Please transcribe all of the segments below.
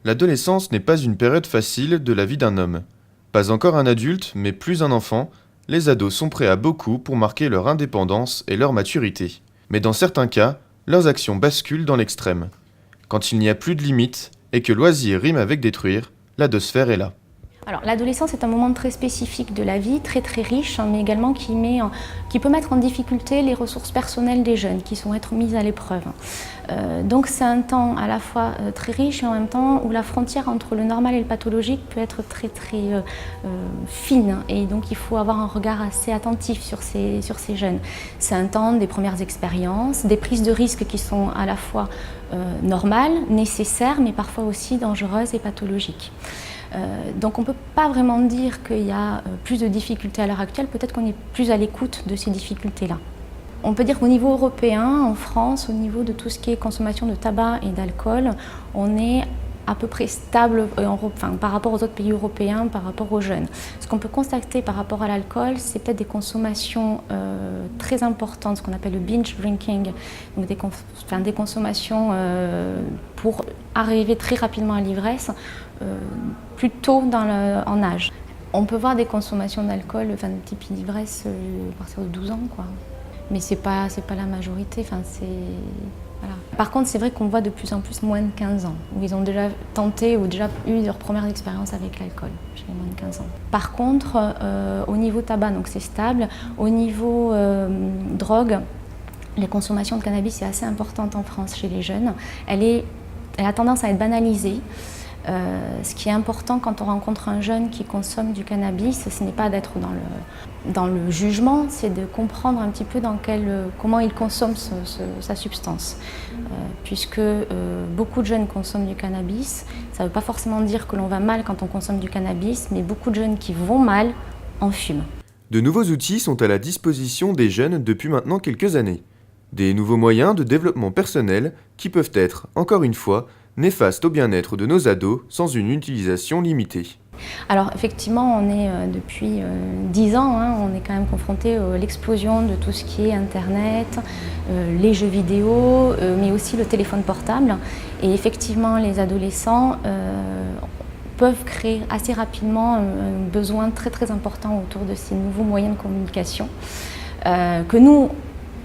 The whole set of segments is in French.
L'adolescence n'est pas une période facile de la vie d'un homme. Pas encore un adulte, mais plus un enfant, les ados sont prêts à beaucoup pour marquer leur indépendance et leur maturité. Mais dans certains cas, leurs actions basculent dans l'extrême. Quand il n'y a plus de limites et que loisir rime avec détruire, l'adosphère est là. Alors, l'adolescence est un moment très spécifique de la vie, très riche, mais également qui peut mettre en difficulté les ressources personnelles des jeunes, qui sont être mises à l'épreuve. Donc c'est un temps à la fois très riche et en même temps où la frontière entre le normal et le pathologique peut être très fine. Et donc il faut avoir un regard assez attentif sur ces jeunes. C'est un temps des premières expériences, des prises de risques qui sont à la fois normales, nécessaires, mais parfois aussi dangereuses et pathologiques. Donc on ne peut pas vraiment dire qu'il y a plus de difficultés à l'heure actuelle, peut-être qu'on est plus à l'écoute de ces difficultés-là. On peut dire qu'au niveau européen, en France, au niveau de tout ce qui est consommation de tabac et d'alcool, on est à peu près stable par rapport aux autres pays européens, par rapport aux jeunes. Ce qu'on peut constater par rapport à l'alcool, c'est peut-être des consommations très importantes, ce qu'on appelle le binge drinking, donc des consommations pour arriver très rapidement à l'ivresse, plus tôt en âge. On peut voir des consommations d'alcool, de type d'ivresse à partir de 12 ans, quoi. Mais c'est pas la majorité. Voilà. Par contre, c'est vrai qu'on voit de plus en plus moins de 15 ans, où ils ont déjà tenté ou déjà eu leur première expérience avec l'alcool, chez les moins de 15 ans. Par contre, au niveau tabac, donc c'est stable. Au niveau drogue, les consommations de cannabis est assez importante en France chez les jeunes. Elle a tendance à être banalisée. Ce qui est important quand on rencontre un jeune qui consomme du cannabis, ce n'est pas d'être dans le jugement, c'est de comprendre un petit peu comment il consomme sa substance. Puisque beaucoup de jeunes consomment du cannabis, ça ne veut pas forcément dire que l'on va mal quand on consomme du cannabis, mais beaucoup de jeunes qui vont mal en fument. De nouveaux outils sont à la disposition des jeunes depuis maintenant quelques années. Des nouveaux moyens de développement personnel qui peuvent être, encore une fois, néfastes au bien-être de nos ados sans une utilisation limitée. Alors effectivement, on est depuis 10 ans, on est quand même confronté à l'explosion de tout ce qui est Internet, les jeux vidéo, mais aussi le téléphone portable. Et effectivement, les adolescents peuvent créer assez rapidement un besoin très important autour de ces nouveaux moyens de communication que nous,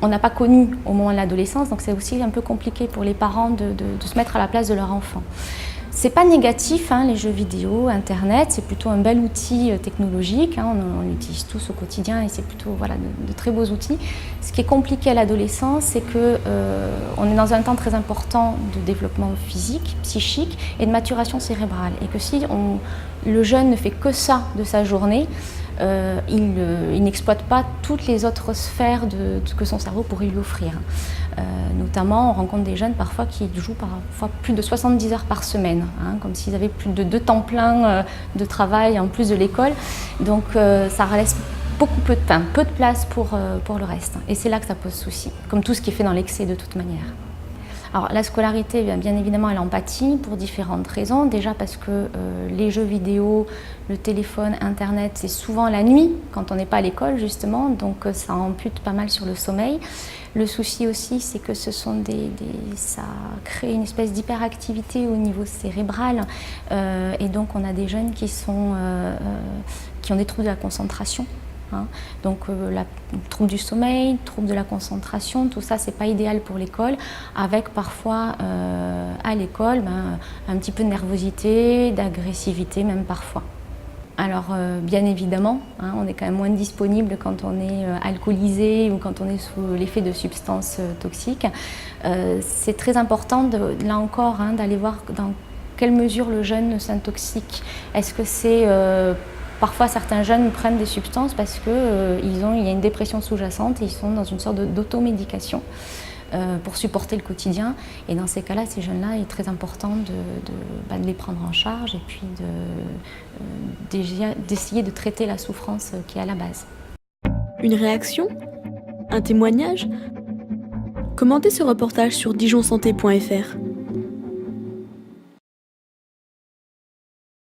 on n'a pas connu au moment de l'adolescence, donc c'est aussi un peu compliqué pour les parents de se mettre à la place de leur enfant. C'est pas négatif, les jeux vidéo, Internet, c'est plutôt un bel outil technologique, on l'utilise tous au quotidien et c'est plutôt de très beaux outils. Ce qui est compliqué à l'adolescence, c'est qu'on est dans un temps très important de développement physique, psychique et de maturation cérébrale. Et que si le jeune ne fait que ça de sa journée, il n'exploite pas toutes les autres sphères que son cerveau pourrait lui offrir. Notamment, on rencontre des jeunes parfois qui jouent parfois plus de 70 heures par semaine, comme s'ils avaient plus de 2 temps plein de travail en plus de l'école. Donc ça laisse peu de place pour le reste. Et c'est là que ça pose souci, comme tout ce qui est fait dans l'excès de toute manière. Alors la scolarité, bien évidemment, elle en pâtit pour différentes raisons. Déjà parce que les jeux vidéo, le téléphone, Internet, c'est souvent la nuit, quand on n'est pas à l'école justement, donc ça ampute pas mal sur le sommeil. Le souci aussi, c'est que ça crée une espèce d'hyperactivité au niveau cérébral et donc on a des jeunes qui ont des troubles de la concentration. Donc trouble du sommeil, trouble de la concentration, tout ça c'est pas idéal pour l'école, avec parfois à l'école un petit peu de nervosité, d'agressivité même parfois. Alors bien évidemment, on est quand même moins disponible quand on est alcoolisé ou quand on est sous l'effet de substances toxiques. C'est très important là encore d'aller voir dans quelle mesure le jeune s'intoxique. Est-ce que c'est parfois, certains jeunes prennent des substances parce qu'il y a une dépression sous-jacente et ils sont dans une sorte d'automédication pour supporter le quotidien. Et dans ces cas-là, ces jeunes-là, il est très important de les prendre en charge et puis d'essayer de traiter la souffrance qui est à la base. Une réaction ? Un témoignage ? Commentez ce reportage sur dijonsanté.fr.